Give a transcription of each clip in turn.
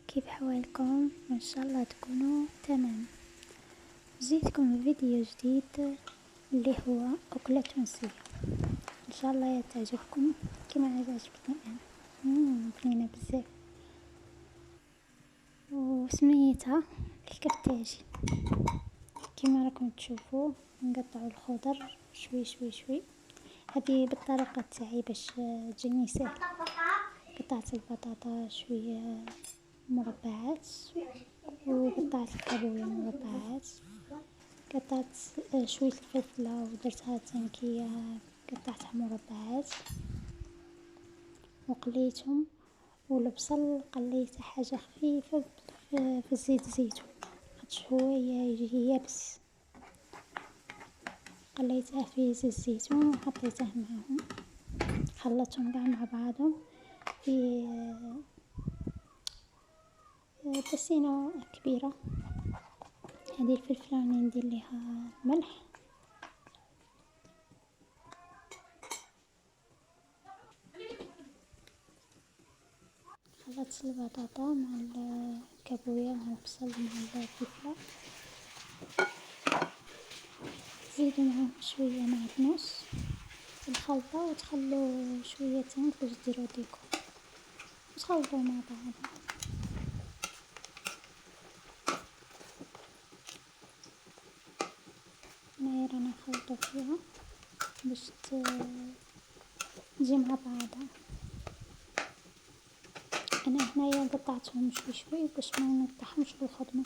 كيف حوالكم؟ إن شاء الله تكونوا تمام. جيتكم بفيديو جديد اللي هو أكلة تونسية، إن شاء الله تعجبكم كما عجبتني أنا. بنينة بزاف وسميتها الكرتاجي. كما راكم تشوفوا نقطعوا الخضر شوي شوي شوي، هذه بالطريقة تاعي باش تجيني سهل. قطعت البطاطا شوية مربعات، وقطعت الكابوية مربعات، قطعت شوية الفلفلة ودرتها تنكية قطعتها مربعات وقليتهم، والبصل قليته حاجة خفيفة في الزيت الزيتون شوية يجي يابس، قليته في زيت الزيتون وحطيته معهم، خلطتهم قاع مع بعضهم في بسينة كبيرة. هذه الفلفلة راني ندير ليها ملح، خلطت البطاطا مع الكابوية مع البصل مع الفلفلة، زيدوا معهم شوية معدنوس في الخلطة وتخلوا شوية تنك باش ديروا ديكور وتخلطوا مع بعض. هنايا رانا نخلطو فيها باش تجي مع بعضها. انا هنايا قطعتهم شوي شوي باش ما نقطعهمش في الخدمة،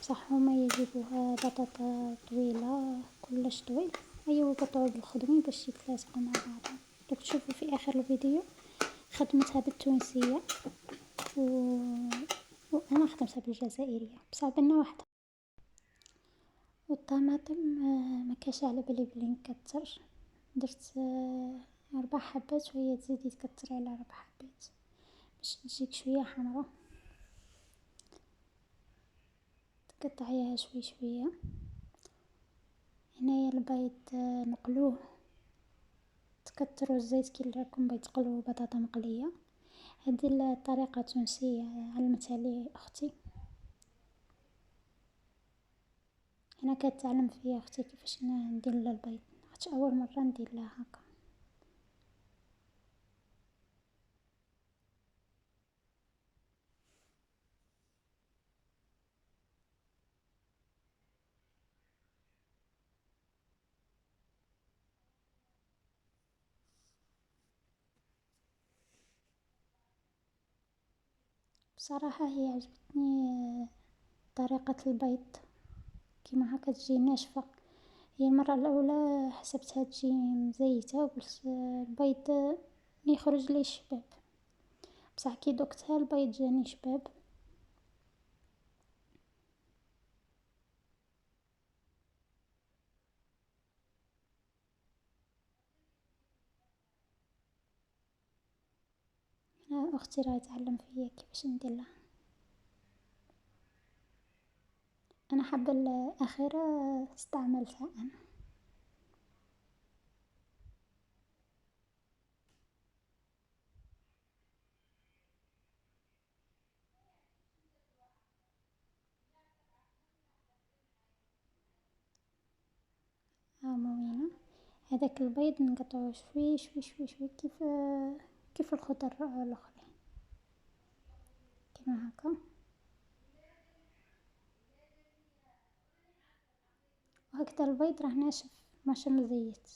بصح هما يجيبوها بطاطا طويلة كلش طويل، ايوا يقطعوا بالخدمي باش يتلاصقوا مع بعضهم. دوك تشوفوا في اخر الفيديو خدمتها بالتونسية وانا خدمتها بالجزائرية بصح بنا واحدة. والطماطم ما كاش على بالي بلي نكتر، درت 4 حبات وهي تزيدي تكتري على 4 حبات باش تجيك شوية حمرا. تقطعيها شوي شوية. هنايا البيض نقلوه، تكتروا الزيت كي راكم باغي تقلوا بطاطا مقلية. هذه الطريقة تونسية علمتها لي اختي، انا كتعلم فيا اختي كيفاش ندير لها البيض، خاطش اول مرة ندير لها هكا. بصراحة هي عجبتني طريقة البيض كيما هكا تجي ناشفة. هي المرة الأولى حسبتها تجي مزيتة بس البيض يخرج لي شباب، بصح كي دوقتها البيض جاني شباب. أنا أختي راهي تعلم فيا كيفاش نديرلها. أنا حابة الأخيرة استعملتها أنا. موينة هذاك البيض نقطعوه شوي شوي شوي شوي كيف الخضر الأخرين كيما هكا، وهكذا البيض راه ناشف ماشي مزيت.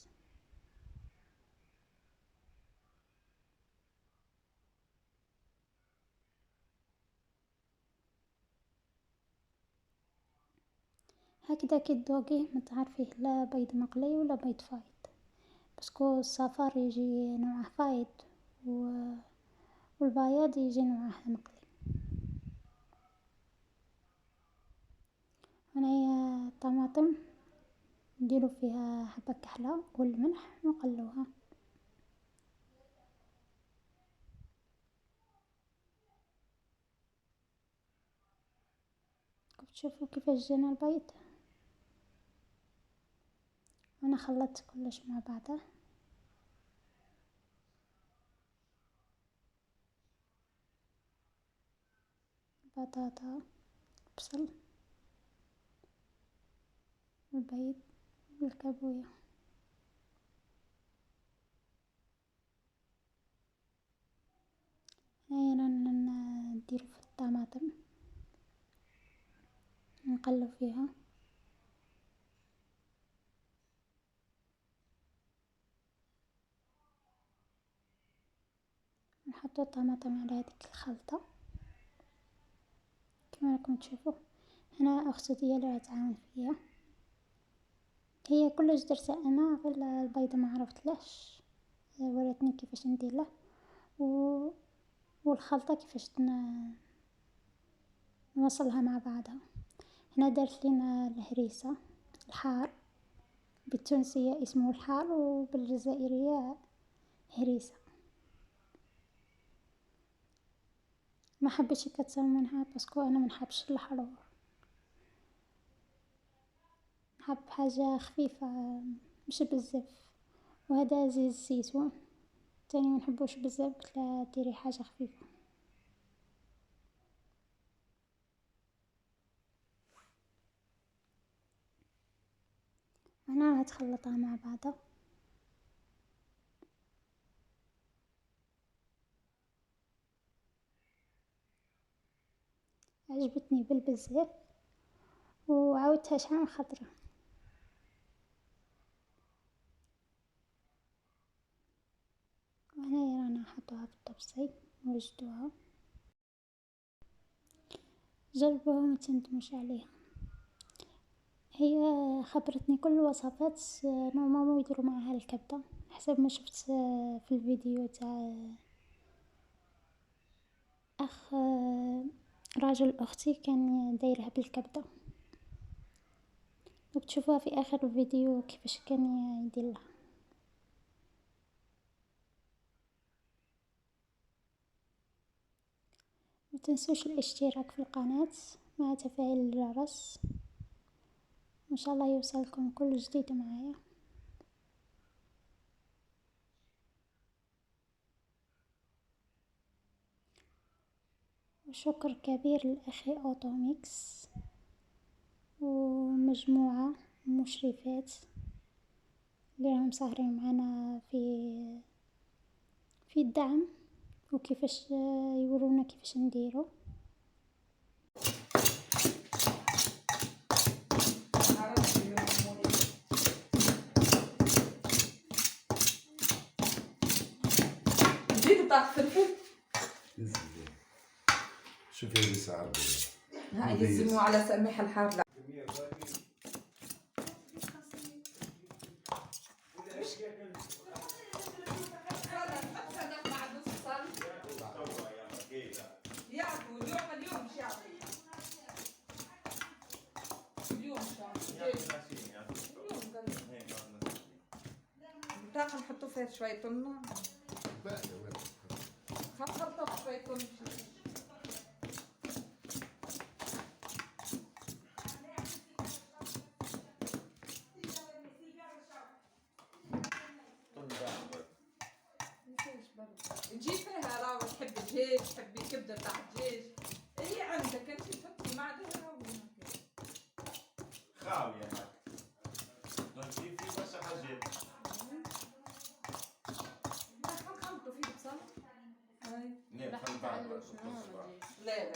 هكذا كي تذوقيه متعرفيه لا بيض مقلي ولا بيض فايض، باسكو الصفار يجي نوعه فايض والبياض يجي نوعه مقلي. هنايا الطماطم نديرو فيها حبة كحلة والملح ونقلوها. تشوفوا كيفاش جانا البيض. انا خلطت كلش مع بعضه. بطاطا، بصل، البيض والكابوية. هنايا رانا نديرو في الطماطم، نقلب فيها، نحطو الطماطم على هذيك الخلطة كما راكم تشوفوا. هنا اختي ديالي راها تعاون فيا، هي كلش درتها انا، غير البيض ما عرفتلاش، وراتني كيفاش ندير له والخلطة كيفاش نوصلها مع بعضها. هنا دارت لينا الهريسة الحار، بالتونسية اسمه الحار وبالجزائرية هريسة. ما حبيتش كتر منها باسكو انا ما نحبش الحلو، نحب حاجة خفيفة مش بزاف. وهذا زيت الزيتون تاني ما نحبوش بزاف، قلتلها ديري حاجة خفيفة. هنا راح تخلطها مع بعضها. عجبتني بالبزاف وعاودتها شحال خطرة. وهنايا رانا نحطوها في الطبسي ونوجدوها، جربوها ما تندموش عليها. هي خبرتني كل الوصفات نورمالمون يديروا معاها الكبده، حسب ما شفت في الفيديو تاع اخ راجل اختي كان دايرها بالكبده، وتشوفوها في اخر الفيديو كيفاش كان يدير لها. ما تنسوش الاشتراك في القناه مع تفعيل الجرس، ان شاء الله يوصلكم كل جديد معايا. وشكر كبير لأخي أوتوميكس ومجموعة مشرفات اللي راهم ساهرين معنا في الدعم وكيفاش يورونا كيفاش نديرو. جيت طاح فلفل. شوفي هذه ساعة هاي يلزموا على سميح الحار. لا يعطوا اليوم مش يعطوا اليوم البطاقة نحطوا فيها شوية طن، خلطة شوية طن. تجي فيها راوي تحب الدجاج، تحبي كبدة تاع الدجاج، اللي عندك انت تحطي معدنها خاوية هاك نجيب في برشا حاجات. نخلطوا فيه بصل. لا خل بعد لا